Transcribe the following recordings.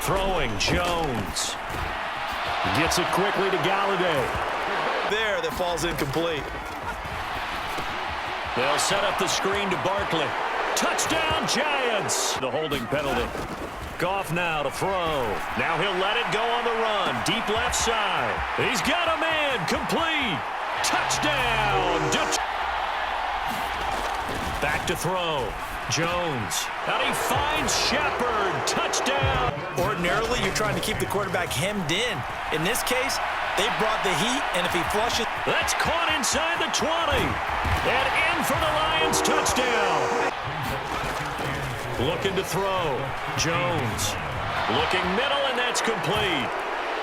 Throwing, Jones. Gets it quickly to Galladay. There, that falls incomplete. They'll set up the screen to Barkley. Touchdown, Giants! The holding penalty. Goff now to throw. Now he'll let it go on the run. Deep left side. He's got a man. Complete. Touchdown. Back to throw. Jones. And he finds Shepard. Touchdown. Ordinarily, you're trying to keep the quarterback hemmed in. In this case, they brought the heat, and if he flushes... That's caught inside the 20. And in for the Lions. Touchdown. Looking to throw. Jones. Looking middle, and that's complete.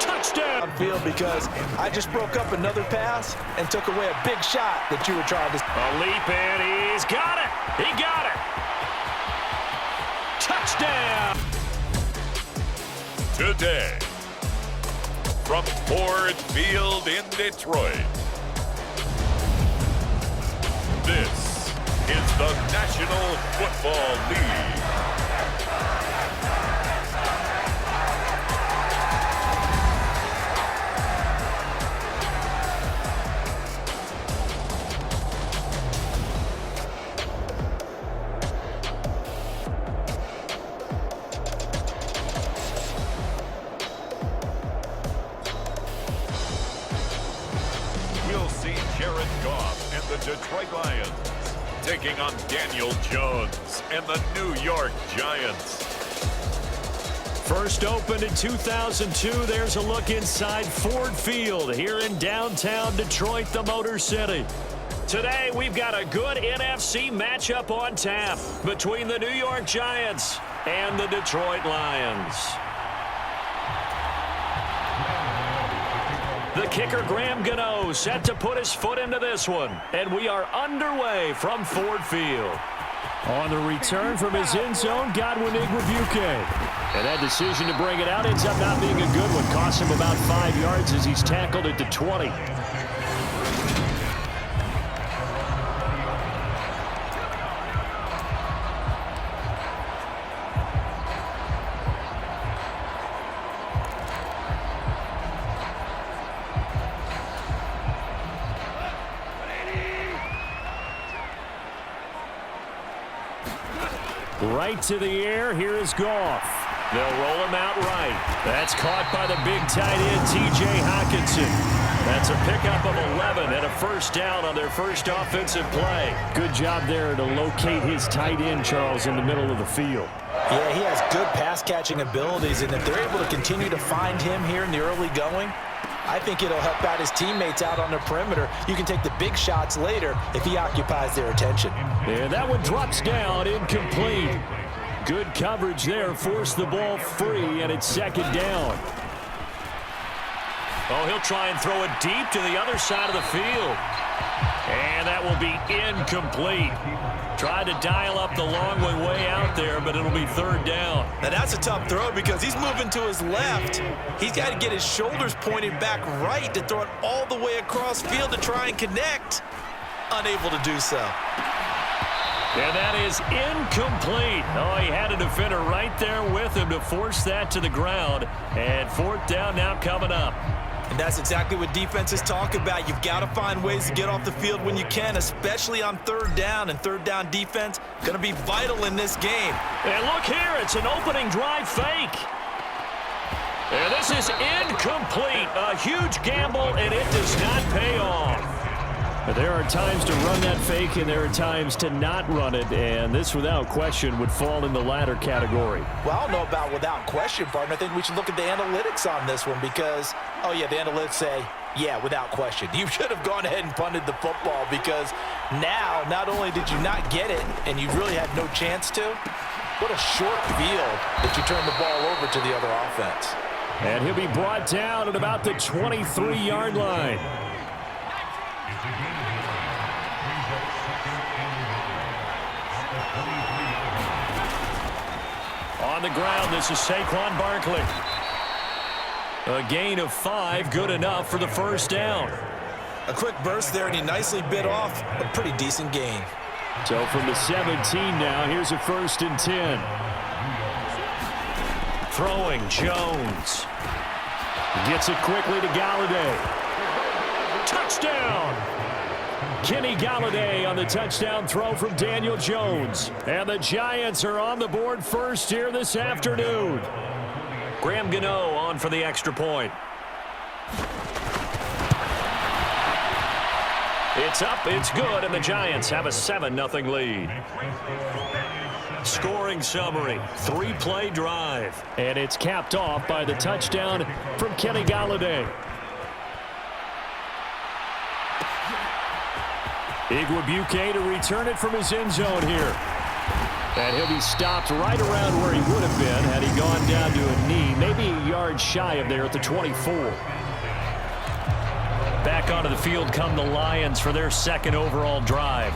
Touchdown. Field because I just broke up another pass and took away a big shot that you were trying to... A leap in. He's got it. He got it. Touchdown. Today, from Ford Field in Detroit, this is the National Football League. We'll see Jared Goff and the Detroit Lions taking on Daniel Jones and the New York Giants. First opened in 2002. There's a look inside Ford Field here in downtown Detroit, the Motor City. Today, we've got a good NFC matchup on tap between the New York Giants and the Detroit Lions. The kicker, Graham Gano, set to put his foot into this one. And we are underway from Ford Field. On the return from his end zone, Godwin Igwebuike. And that decision to bring it out ends up not being a good one. Costs him about 5 yards as he's tackled at the 20. Right to the air. Here is Goff. They'll roll him out right. That's caught by the big tight end, T.J. Hockenson. That's a pickup of 11 and a first down on their first offensive play. Good job there to locate his tight end, Charles, in the middle of the field. Yeah, he has good pass-catching abilities, and if they're able to continue to find him here in the early going, I think it'll help out his teammates out on the perimeter. You can take the big shots later if he occupies their attention. And that one drops down, incomplete. Good coverage there, forced the ball free, and it's second down. Oh, he'll try and throw it deep to the other side of the field. And that will be incomplete. Tried to dial up the long way out there, but it'll be third down. Now that's a tough throw because he's moving to his left. He's got to get his shoulders pointed back right to throw it all the way across field to try and connect. Unable to do so. And that is incomplete. Oh, he had a defender right there with him to force that to the ground. And fourth down now coming up. And that's exactly what defenses talk about. You've got to find ways to get off the field when you can, especially on third down. And third down defense going to be vital in this game. And look here, it's an opening drive fake. And this is incomplete. A huge gamble, and it does not pay off. But there are times to run that fake, and there are times to not run it, and this, without question, would fall in the latter category. Well, I don't know about without question, partner. I think we should look at the analytics on this one because, oh, yeah, the analytics say, yeah, without question. You should have gone ahead and punted the football because now, not only did you not get it, and you really had no chance to, what a short field that you turned the ball over to the other offense. And he'll be brought down at about the 23-yard line. On the ground, this is Saquon Barkley. A gain of 5, good enough for the first down. A quick burst there, and he nicely bit off a pretty decent gain. So from the 17 now, here's a 1st and 10. Throwing, Jones. Gets it quickly to Galladay. Touchdown! Kenny Galladay on the touchdown throw from Daniel Jones. And the Giants are on the board first here this afternoon. Graham Gano on for the extra point. It's up, it's good, and the Giants have a 7-0 lead. Scoring summary, 3-play drive. And it's capped off by the touchdown from Kenny Galladay. Igwebuike to return it from his end zone here. And he'll be stopped right around where he would have been had he gone down to a knee, maybe a yard shy of there at the 24. Back onto the field come the Lions for their second overall drive.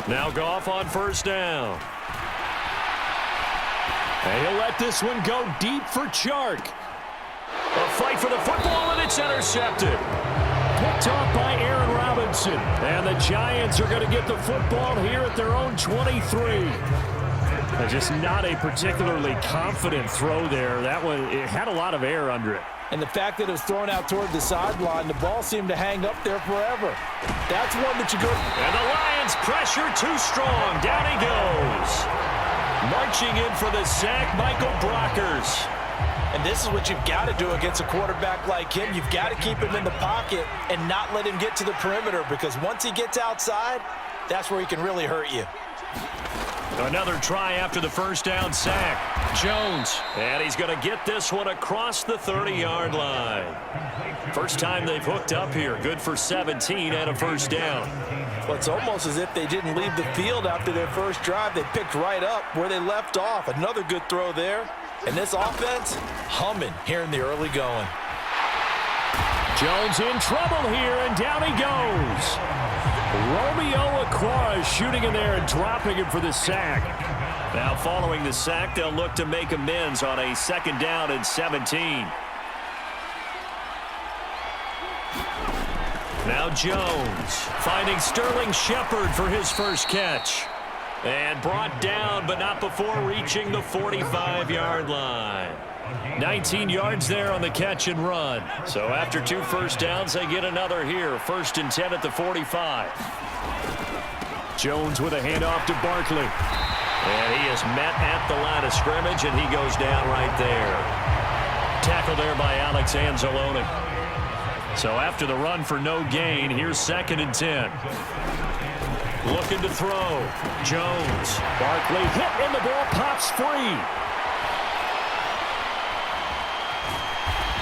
Now Goff on first down. And he'll let this one go deep for Chark. A fight for the football, and it's intercepted. Picked off by Aaron Robinson. And the Giants are going to get the football here at their own 23. Just not a particularly confident throw there. That one, it had a lot of air under it. And the fact that it was thrown out toward the sideline, the ball seemed to hang up there forever. That's one that you go. And the Lions pressure too strong. Down he goes. Marching in for the sack, Michael Brockers. And this is what you've got to do against a quarterback like him. You've got to keep him in the pocket and not let him get to the perimeter, because once he gets outside, that's where he can really hurt you. Another try after the first down sack. Jones. And he's going to get this one across the 30-yard line. First time they've hooked up here. Good for 17 and a first down. Well, it's almost as if they didn't leave the field after their first drive. They picked right up where they left off. Another good throw there. And this offense, humming here in the early going. Jones in trouble here, and down he goes. Romeo Okwara shooting in there and dropping him for the sack. Now following the sack, they'll look to make amends on a second down and 17. Now Jones finding Sterling Shepard for his first catch. And brought down, but not before reaching the 45-yard line. 19 yards there on the catch and run. So after 2 first downs, they get another here. 1st and 10 at the 45. Jones with a handoff to Barkley. And he is met at the line of scrimmage, and he goes down right there. Tackle there by Alex Anzalone. So after the run for no gain, here's 2nd and 10. Looking to throw. Jones. Barkley hit, and the ball pops free.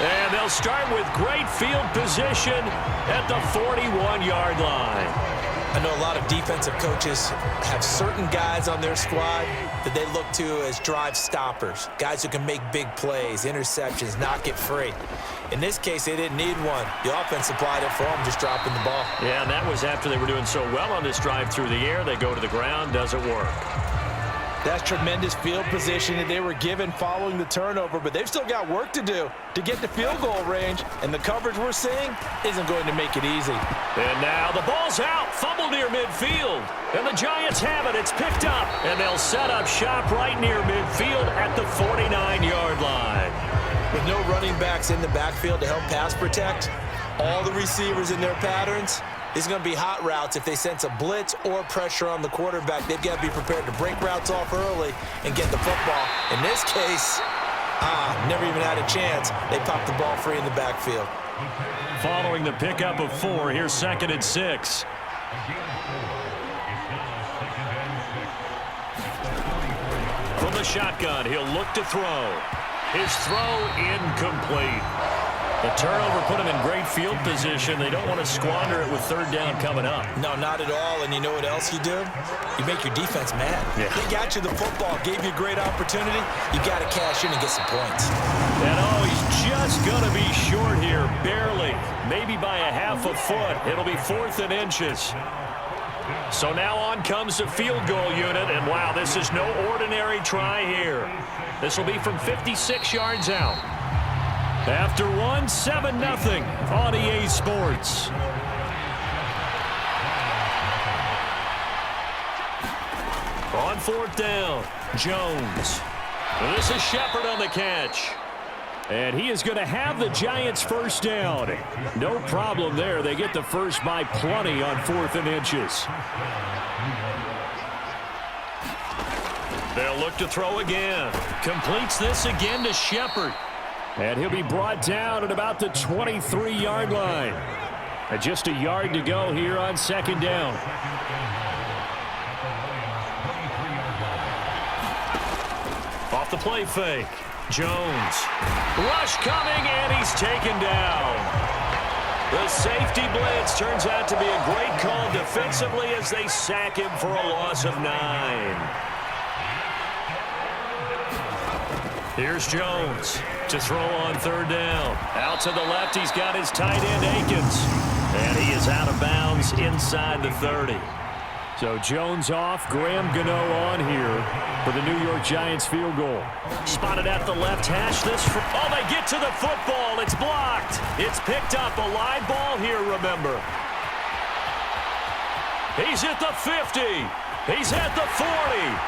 And they'll start with great field position at the 41-yard line. I know a lot of defensive coaches have certain guys on their squad that they look to as drive stoppers, guys who can make big plays, interceptions, knock it free. In this case, they didn't need one. The offense supplied it for them, just dropping the ball. Yeah, and that was after they were doing so well on this drive through the air. They go to the ground, doesn't work. That's tremendous field position that they were given following the turnover, but they've still got work to do to get to field goal range, and the coverage we're seeing isn't going to make it easy. And now the ball's out, fumble near midfield, and the Giants have it. It's picked up, and they'll set up shop right near midfield at the 49-yard line. With no running backs in the backfield to help pass protect, all the receivers in their patterns, it's going to be hot routes. If they sense a blitz or pressure on the quarterback, they've got to be prepared to break routes off early and get the football. In this case, never even had a chance. They popped the ball free in the backfield. Following the pickup of 4, here's 2nd and 6. From the shotgun, he'll look to throw. His throw incomplete. The turnover put him in great field position. They don't want to squander it with 3rd down coming up. No, not at all. And you know what else you do? You make your defense mad. Yeah. They got you the football, gave you a great opportunity. You got to cash in and get some points. And he's just going to be short here, barely. Maybe by a half a foot. It'll be 4th and inches. So now on comes the field goal unit. And wow, this is no ordinary try here. This will be from 56 yards out. After one, 7-0 on EA Sports. On fourth down, Jones. This is Shepard on the catch. And he is going to have the Giants first down. No problem there. They get the first by plenty on 4th and inches. They'll look to throw again. Completes this again to Shepard. And he'll be brought down at about the 23-yard line. And just a yard to go here on 2nd down. Off the play fake. Jones. Rush coming, and he's taken down. The safety blitz turns out to be a great call defensively as they sack him for a loss of 9. Here's Jones to throw on 3rd down. Out to the left, he's got his tight end, Akins. And he is out of bounds inside the 30. So Jones off, Graham Gano on here for the New York Giants field goal. Spotted at the left hash. Oh, they get to the football. It's blocked. It's picked up. A live ball here, remember. He's at the 50. He's at the 40.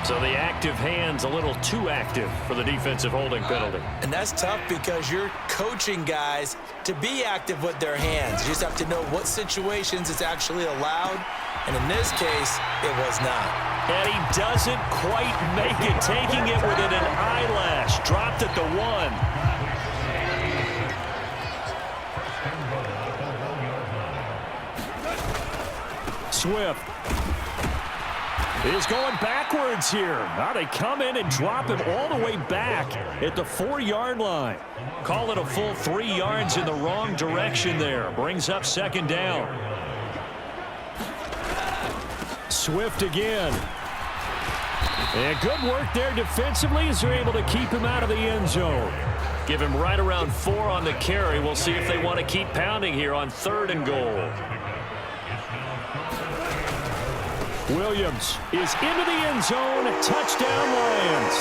So the active hand's a little too active for the defensive holding penalty. And that's tough because you're coaching guys to be active with their hands. You just have to know what situations it's actually allowed. And in this case, it was not. And he doesn't quite make it, taking it within an eyelash. Dropped at the 1. Swift is going backwards here. Now they come in and drop him all the way back at the 4-yard line. Call it a full 3 yards in the wrong direction there. Brings up 2nd down. Swift again. And good work there defensively as they're able to keep him out of the end zone. Give him right around 4 on the carry. We'll see if they want to keep pounding here on 3rd and goal. Williams is into the end zone. Touchdown, Lions.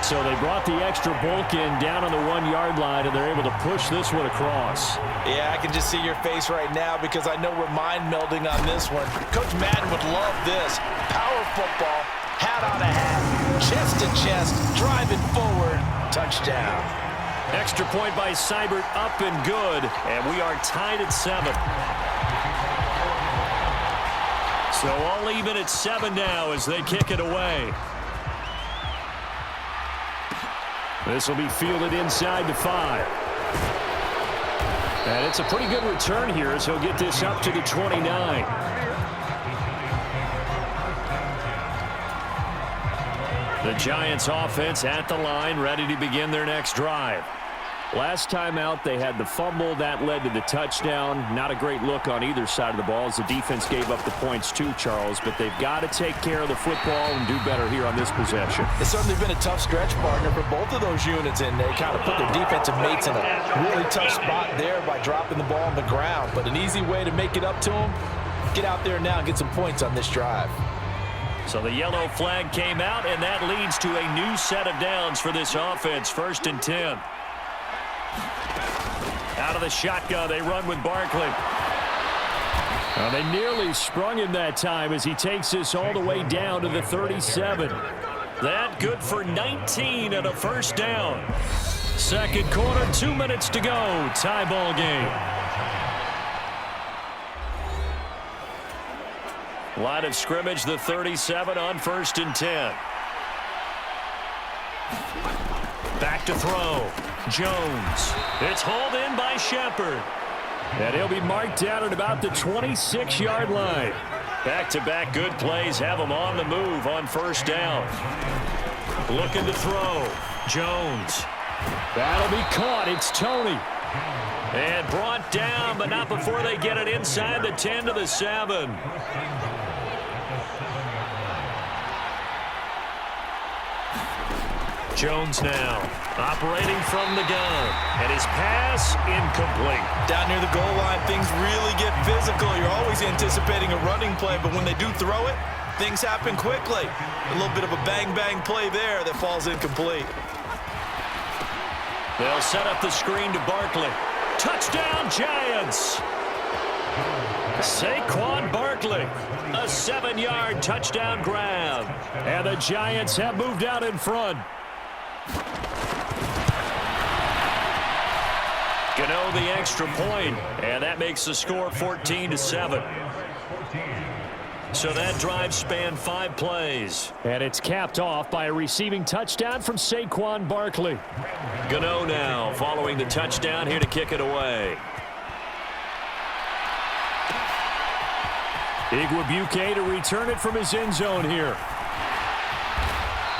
So they brought the extra bulk in down on the 1-yard line, and they're able to push this one across. Yeah, I can just see your face right now because I know we're mind melding on this one. Coach Madden would love this. Power football, hat on a hat, chest to chest, driving forward, touchdown. Extra point by Seibert, up and good, and we are tied at 7. So all even at 7 now as they kick it away. This will be fielded inside the 5. And it's a pretty good return here as he'll get this up to the 29. The Giants offense at the line, ready to begin their next drive. Last time out, they had the fumble. That led to the touchdown. Not a great look on either side of the ball as the defense gave up the points too, Charles. But they've got to take care of the football and do better here on this possession. It's certainly been a tough stretch, partner, for both of those units, and they kind of put their defensive mates in a really tough spot there by dropping the ball on the ground. But an easy way to make it up to them, get out there now and get some points on this drive. So the yellow flag came out, and that leads to a new set of downs for this offense. 1st and 10. Out of the shotgun, they run with Barkley. They nearly sprung him that time as he takes this all the way down to the 37. That good for 19 and a 1st down. 2nd quarter, 2 minutes to go. Tie ball game. Line of scrimmage, the 37 on 1st and 10. Back to throw. Jones. It's hauled in by Shepard. And he'll be marked down at about the 26-yard line. Back-to-back good plays have him on the move on 1st down. Looking to throw. Jones. That'll be caught. It's Tony. And brought down, but not before they get it inside the 10 to the 7. Jones now, operating from the gun, and his pass incomplete. Down near the goal line, things really get physical. You're always anticipating a running play, but when they do throw it, things happen quickly. A little bit of a bang-bang play there that falls incomplete. They'll set up the screen to Barkley. Touchdown, Giants! Saquon Barkley, a 7-yard touchdown grab. And the Giants have moved out in front. Gano the extra point, and that makes the score 14-7. So that drive spanned 5 plays. And it's capped off by a receiving touchdown from Saquon Barkley. Gano now following the touchdown, here to kick it away. Igwebuike to return it from his end zone here.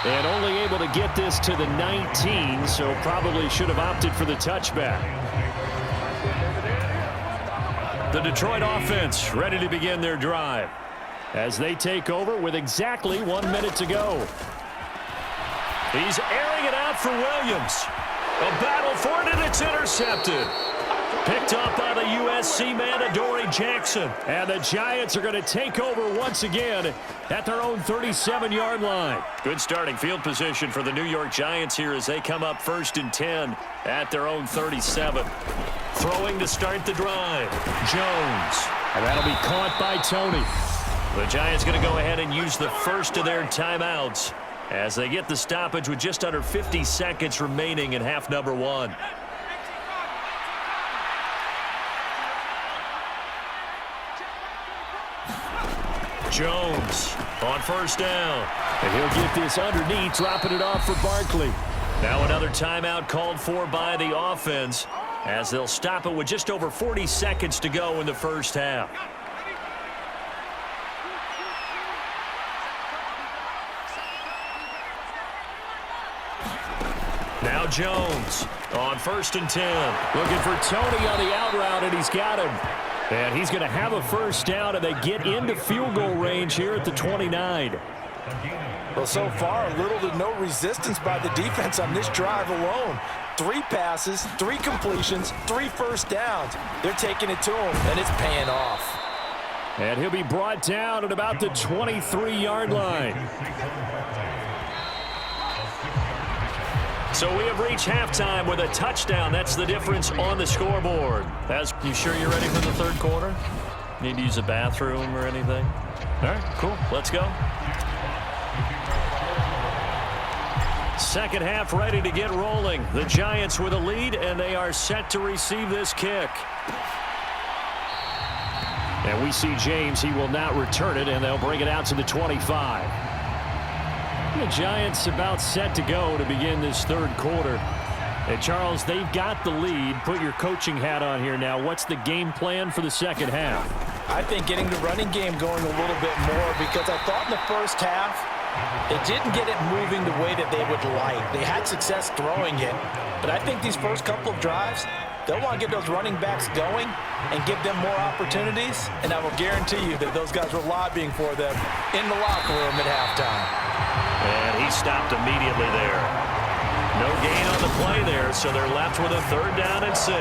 And only able to get this to the 19, so probably should have opted for the touchback. The Detroit offense ready to begin their drive as they take over with exactly 1 minute to go. He's airing it out for Williams. A battle for it, and it's intercepted. Picked up by the USC man, Adoree Jackson. And the Giants are going to take over once again at their own 37-yard line. Good starting field position for the New York Giants here as they come up 1st and 10 at their own 37. Throwing to start the drive. Jones. And that'll be caught by Tony. The Giants going to go ahead and use the first of their timeouts as they get the stoppage with just under 50 seconds remaining in half number 1. Jones on 1st down. And he'll get this underneath, dropping it off for Barkley. Now another timeout called for by the offense as they'll stop it with just over 40 seconds to go in the first half. Now Jones on 1st and 10. Looking for Tony on the out route, and he's got him. And he's going to have a 1st down, and they get into field goal range here at the 29. Well, so far, little to no resistance by the defense on this drive alone. 3 passes, 3 completions, 3 first downs. They're taking it to him, and it's paying off. And he'll be brought down at about the 23-yard line. So we have reached halftime with a touchdown. That's the difference on the scoreboard. You sure you're ready for the 3rd quarter? Need to use a bathroom or anything? All right, cool. Let's go. Second half ready to get rolling. The Giants with a lead, and they are set to receive this kick. And we see James. He will not return it, and they'll bring it out to the 25. The Giants about set to go to begin this 3rd quarter. And Charles, they've got the lead. Put your coaching hat on here now. What's the game plan for the second half? I think getting the running game going a little bit more, because I thought in the first half they didn't get it moving the way that they would like. They had success throwing it, but I think these first couple of drives, they'll want to get those running backs going and give them more opportunities, and I will guarantee you that those guys were lobbying for them in the locker room at halftime. And he stopped immediately there. No gain on the play there, so they're left with a 3rd down and 6.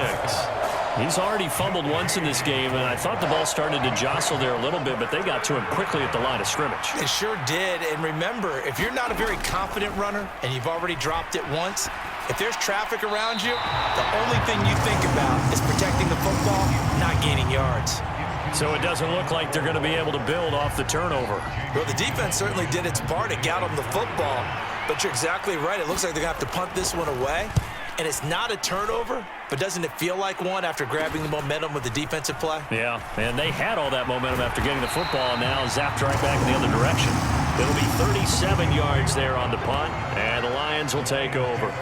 He's already fumbled once in this game, and I thought the ball started to jostle there a little bit, but they got to him quickly at the line of scrimmage. It sure did, and remember, if you're not a very confident runner and you've already dropped it once, if there's traffic around you, the only thing you think about is protecting the football, not gaining yards. So it doesn't look like they're going to be able to build off the turnover. Well, the defense certainly did its part to get them the football, but you're exactly right. It looks like they're going to have to punt this one away, and it's not a turnover, but doesn't it feel like one after grabbing the momentum with the defensive play? Yeah, and they had all that momentum after getting the football, and now zapped right back in the other direction. It'll be 37 yards there on the punt, and the Lions will take over.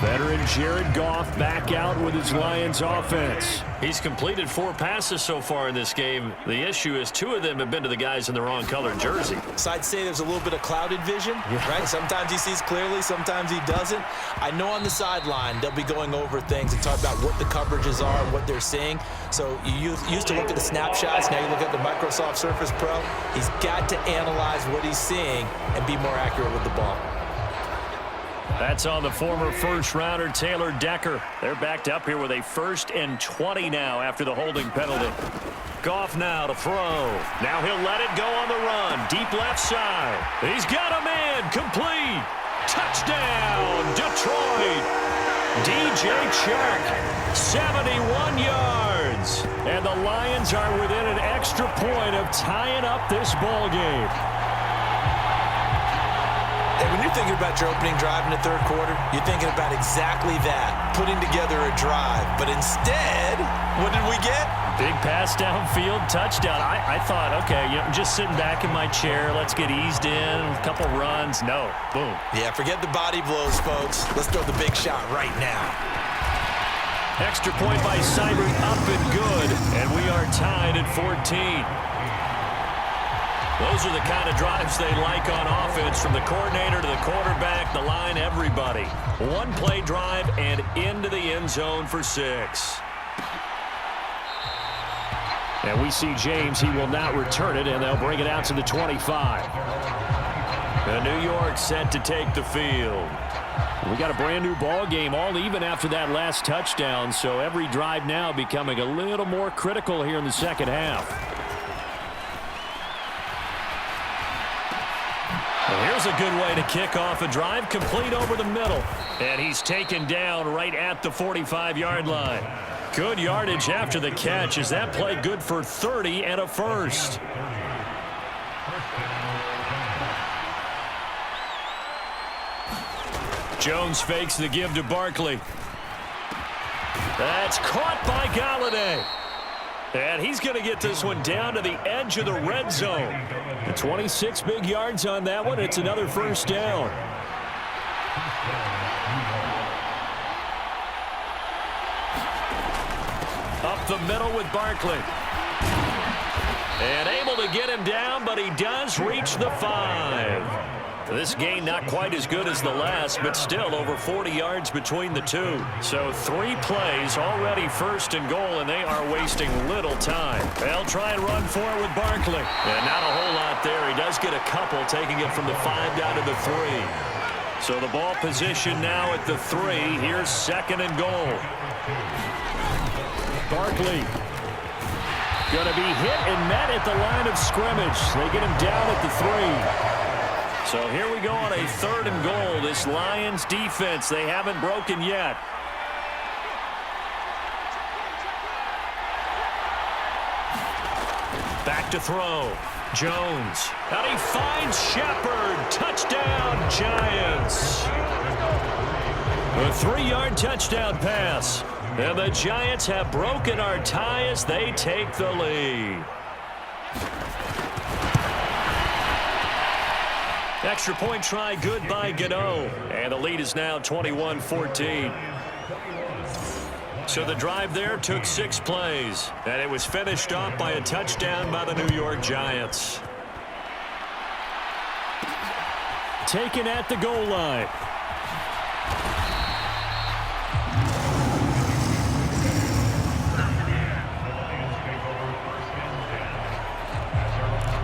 Veteran Jared Goff back out with his Lions offense. He's completed 4 passes so far in this game. The issue is 2 of them have been to the guys in the wrong colored jersey. So I'd say there's a little bit of clouded vision, right? Sometimes he sees clearly, sometimes he doesn't. I know on the sideline they'll be going over things and talk about what the coverages are and what they're seeing. So you used to look at the snapshots, now you look at the Microsoft Surface Pro. He's got to analyze what he's seeing and be more accurate with the ball. That's on the former first-rounder Taylor Decker. They're backed up here with a 1st and 20 now after the holding penalty. Goff now to throw. Now he'll let it go on the run. Deep left side. He's got a man. Complete. Touchdown, Detroit. DJ Chark, 71 yards. And the Lions are within an extra point of tying up this ball game. And when you're thinking about your opening drive in the third quarter, you're thinking about exactly that, putting together a drive. But instead, what did we get? Big pass downfield, touchdown. I thought, okay, I'm just sitting back in my chair. Let's get eased in, a couple runs. No, boom. Yeah, forget the body blows, folks. Let's throw the big shot right now. Extra point by Seibert, up and good. And we are tied at 14. Those are the kind of drives they like on offense, from the coordinator to the quarterback, the line, everybody. One-play drive and into the end zone for 6. And we see James. He will not return it, and they'll bring it out to the 25. And New York set to take the field. We got a brand-new ball game, all even after that last touchdown, so every drive now becoming a little more critical here in the second half. Well, here's a good way to kick off a drive, complete over the middle. And he's taken down right at the 45-yard line. Good yardage after the catch. Is that play good for 30 and a first? Jones fakes the give to Barkley. That's caught by Galladay. And he's going to get this one down to the edge of the red zone. The 26 big yards on that one. It's another first down. Up the middle with Barkley. And able to get him down, but he does reach the 5. This gain not quite as good as the last, but still over 40 yards between the two. So 3 plays, already first and goal, and they are wasting little time. They'll try and run for it with Barkley. And not a whole lot there. He does get a couple, taking it from the 5 down to the 3. So the ball position now at the 3. Here's 2nd and goal. Barkley going to be hit and met at the line of scrimmage. They get him down at the 3. So here we go on a 3rd and goal. This Lions defense, they haven't broken yet. Back to throw. Jones. And he finds Shepard. Touchdown, Giants. A 3-yard touchdown pass. And the Giants have broken our tie as they take the lead. Extra point try good by Gano. And the lead is now 21-14. So the drive there took 6 plays. And it was finished off by a touchdown by the New York Giants. Taken at the goal line.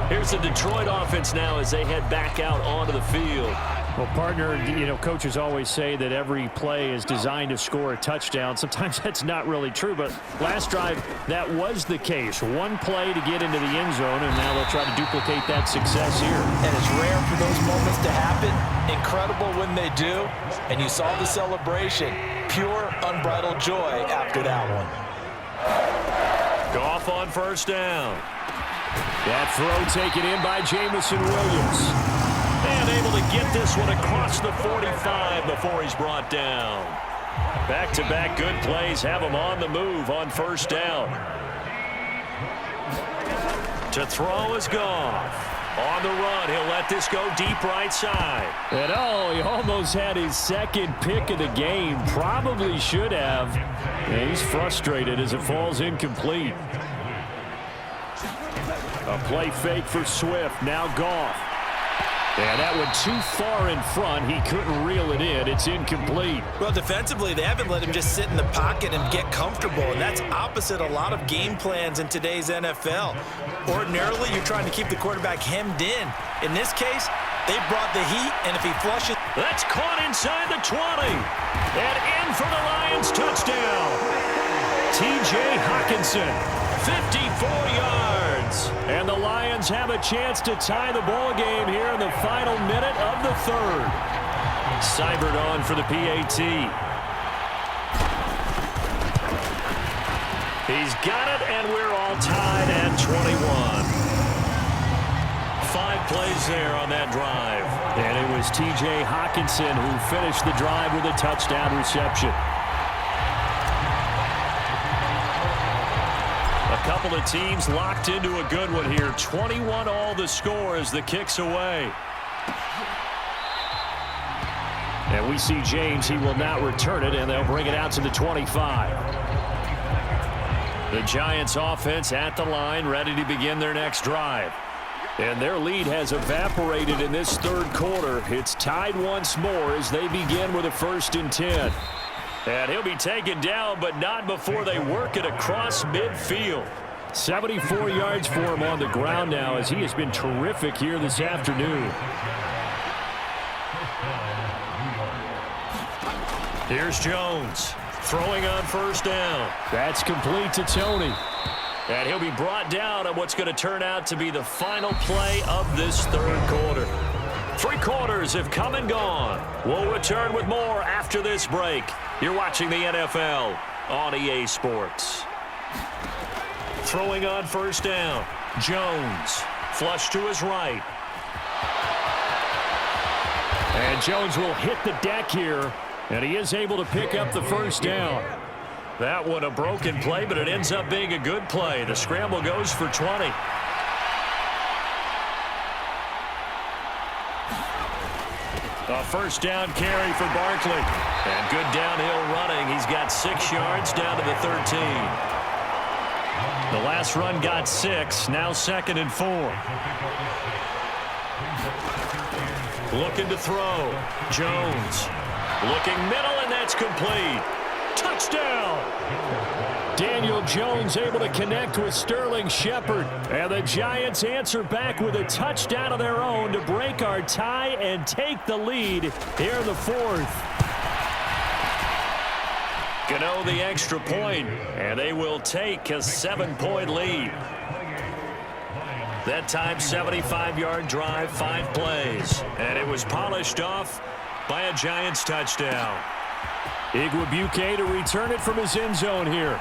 Here's the Detroit offense now as they head back out onto the field. Well, partner, coaches always say that every play is designed to score a touchdown. Sometimes that's not really true, but last drive, that was the case. 1 play to get into the end zone, and now they'll try to duplicate that success here. And it's rare for those moments to happen. Incredible when they do. And you saw the celebration. Pure, unbridled joy after that one. Goff on first down. That throw taken in by Jamison Williams. And able to get this one across the 45 before he's brought down. Back-to-back good plays have him on the move on first down. To throw is Goff. On the run, he'll let this go deep right side. And he almost had his 2nd pick of the game. Probably should have. And he's frustrated as it falls incomplete. A play fake for Swift. Now Goff. And that one too far in front. He couldn't reel it in. It's incomplete. Well, defensively, they haven't let him just sit in the pocket and get comfortable. And that's opposite a lot of game plans in today's NFL. Ordinarily, you're trying to keep the quarterback hemmed in. In this case, they brought the heat, and if he flushes That's caught inside the 20. And in for the Lions touchdown. T.J. Hockenson, 54 yards. And the Lions have a chance to tie the ball game here in the final minute of the third. Seibert on for the PAT. He's got it, and we're all tied at 21. 5 plays there on that drive. And it was T.J. Hockenson who finished the drive with a touchdown reception. A couple of teams locked into a good one here. 21 all the score as the kick's away. And we see James. He will not return it, and they'll bring it out to the 25. The Giants offense at the line, ready to begin their next drive. And their lead has evaporated in this third quarter. It's tied once more as they begin with a 1st and 10. And he'll be taken down, but not before they work it across midfield. 74 yards for him on the ground now as he has been terrific here this afternoon. Here's Jones throwing on 1st down. That's complete to Tony. And he'll be brought down on what's going to turn out to be the final play of this third quarter. 3 quarters have come and gone. We'll return with more after this break. You're watching the NFL on EA Sports. Throwing on 1st down. Jones flush to his right. And Jones will hit the deck here. And he is able to pick up the 1st down. That one a broken play, but it ends up being a good play. The scramble goes for 20. A 1st down carry for Barkley. And good downhill running. He's got 6 yards down to the 13. The last run got 6. Now 2nd and 4. Looking to throw. Jones. Looking middle, and that's complete. Touchdown! Daniel Jones able to connect with Sterling Shepard. And the Giants answer back with a touchdown of their own to break our tie and take the lead here in the 4th. Gano the extra point, and they will take a 7-point lead. That time, 75-yard drive, 5 plays. And it was polished off by a Giants touchdown. Igwebuike to return it from his end zone here.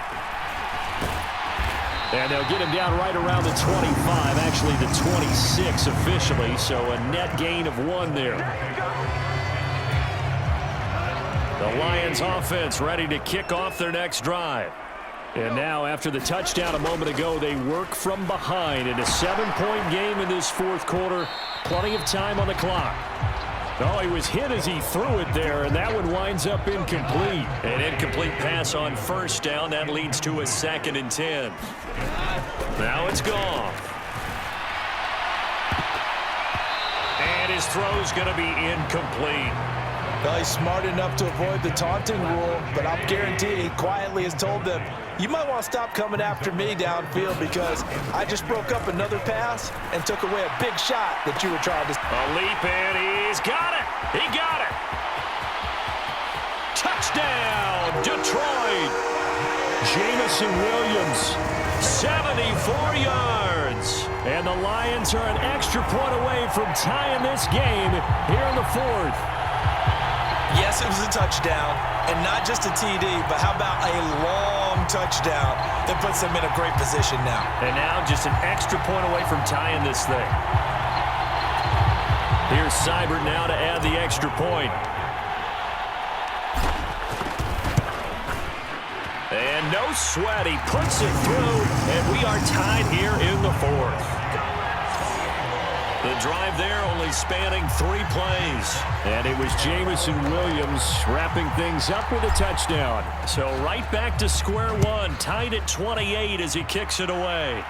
And they'll get him down right around the 25, actually the 26 officially, so a net gain of 1 there. The Lions offense ready to kick off their next drive. And now, after the touchdown a moment ago, they work from behind in a 7-point game in this 4th quarter. Plenty of time on the clock. Oh, he was hit as he threw it there, and that one winds up incomplete. An incomplete pass on 1st down. That leads to a 2nd and 10. Now it's gone. And his throw's going to be incomplete. Well, he's smart enough to avoid the taunting rule, but I'm guaranteeing he quietly has told them, you might want to stop coming after me downfield because I just broke up another pass and took away a big shot that you were trying to... A leap in, he's got it! He got it! Touchdown, Detroit! Jamison Williams, 74 yards. And the Lions are an extra point away from tying this game here in the 4th. Yes, it was a touchdown, and not just a TD, but how about a long touchdown that puts them in a great position now. And now just an extra point away from tying this thing. Here's Seibert now to add the extra point. And no sweat, he puts it through, and we are tied here in the 4th. The drive there only spanning 3 plays. And it was Jamison Williams wrapping things up with a touchdown. So right back to square one, tied at 28 as he kicks it away.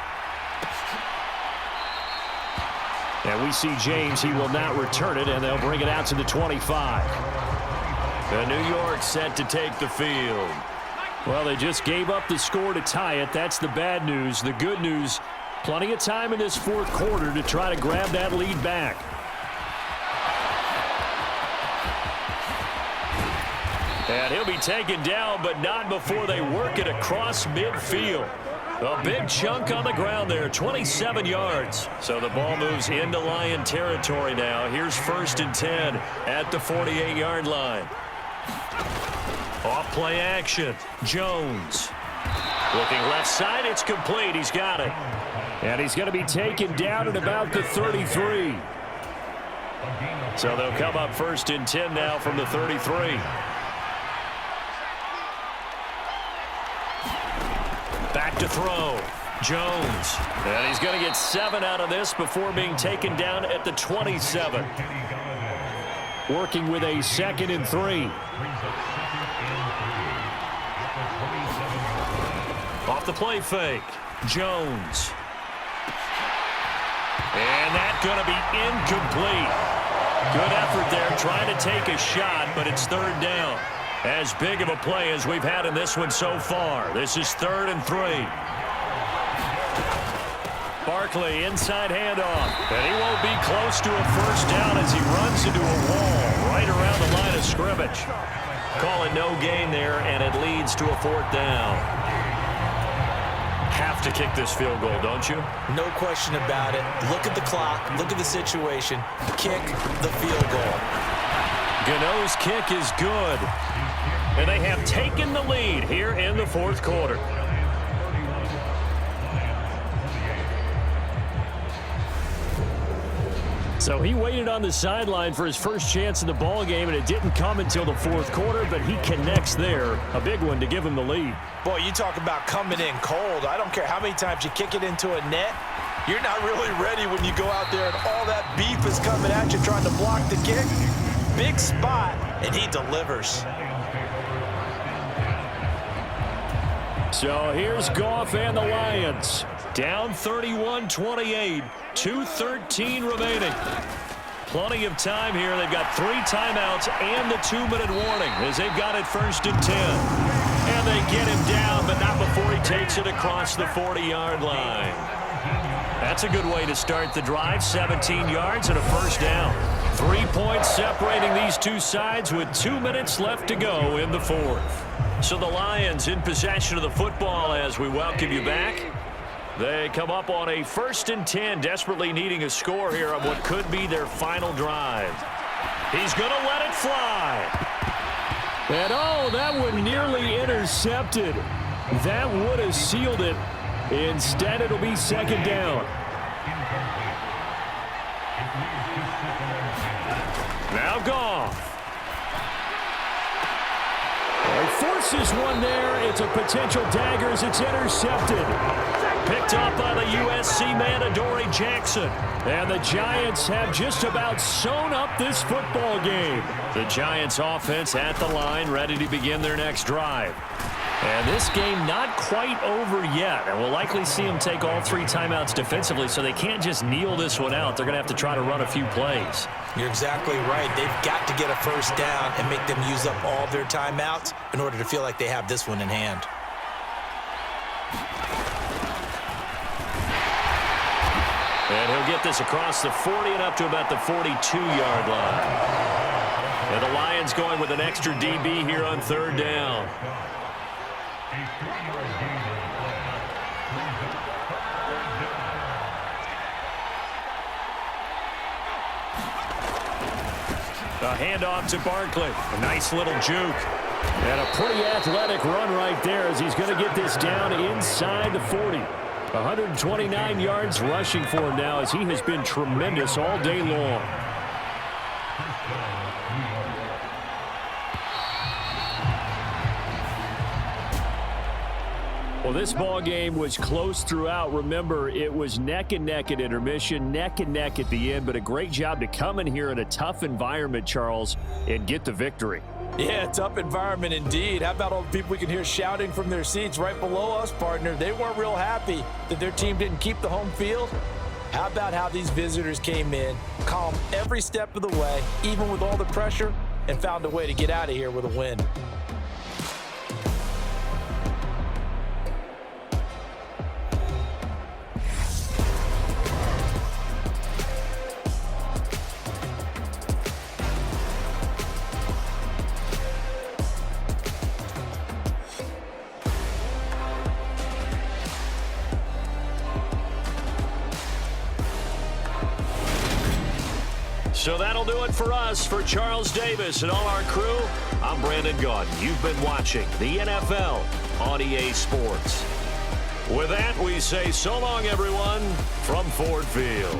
And we see James, he will not return it, and they'll bring it out to the 25. And New York set to take the field. Well, they just gave up the score to tie it. That's the bad news. The good news, plenty of time in this 4th quarter to try to grab that lead back. And he'll be taken down, but not before they work it across midfield. A big chunk on the ground there, 27 yards. So the ball moves into Lion territory now. Here's 1st and 10 at the 48-yard line. Off play action. Jones. Looking left side, it's complete. He's got it. And he's going to be taken down at about the 33. So they'll come up 1st and 10 now from the 33. Back to throw. Jones. And he's going to get 7 out of this before being taken down at the 27. Working with a 2nd and 3. Off the play fake. Jones. And that's going to be incomplete. Good effort there trying to take a shot, but it's 3rd down. As big of a play as we've had in this one so far. This is 3rd and 3. Barkley inside handoff. And he won't be close to a 1st down as he runs into a wall right around the line of scrimmage. Call it no gain there, and it leads to a 4th down. Have to kick this field goal, don't you? No question about it. Look at the clock. Look at the situation. Kick the field goal. Gano's kick is good. And they have taken the lead here in the 4th quarter. So he waited on the sideline for his first chance in the ball game, and it didn't come until the 4th quarter, but he connects there. A big one to give him the lead. Boy, you talk about coming in cold. I don't care how many times you kick it into a net. You're not really ready when you go out there and all that beef is coming at you trying to block the kick. Big spot, and he delivers. So here's Goff and the Lions. Down 31-28, 2:13 remaining. Plenty of time here. They've got 3 timeouts and the 2-minute warning as they've got it 1st and 10. And they get him down, but not before he takes it across the 40-yard line. That's a good way to start the drive. 17 yards and a 1st down. 3 points separating these two sides with 2 minutes left to go in the 4th. So the Lions in possession of the football as we welcome you back. They come up on a 1st and 10, desperately needing a score here on what could be their final drive. He's going to let it fly. And oh, that one nearly intercepted. That would have sealed it. Instead, it'll be 2nd down. Now Goff. He forces one there. It's a potential dagger as it's intercepted. Picked up by the USC man, Adoree Jackson. And the Giants have just about sewn up this football game. The Giants offense at the line, ready to begin their next drive. And this game not quite over yet. And we'll likely see them take all 3 timeouts defensively, so they can't just kneel this one out. They're going to have to try to run a few plays. You're exactly right. They've got to get a 1st down and make them use up all their timeouts in order to feel like they have this one in hand. And he'll get this across the 40 and up to about the 42-yard line. And the Lions going with an extra DB here on 3rd down. A handoff to Barkley. A nice little juke. And a pretty athletic run right there as he's going to get this down inside the 40. 129 yards rushing for him now as he has been tremendous all day long. Well, this ball game was close throughout. Remember, it was neck and neck at intermission, neck and neck at the end, but a great job to come in here in a tough environment, Charles, and get the victory. Yeah, tough environment indeed. How about all the people we can hear shouting from their seats right below us, partner? They weren't real happy that their team didn't keep the home field. How about how these visitors came in, calm every step of the way, even with all the pressure, and found a way to get out of here with a win. So that'll do it for us. For Charles Davis and all our crew, I'm Brandon Gaudin. You've been watching the NFL on EA Sports. With that, we say so long, everyone, from Ford Field.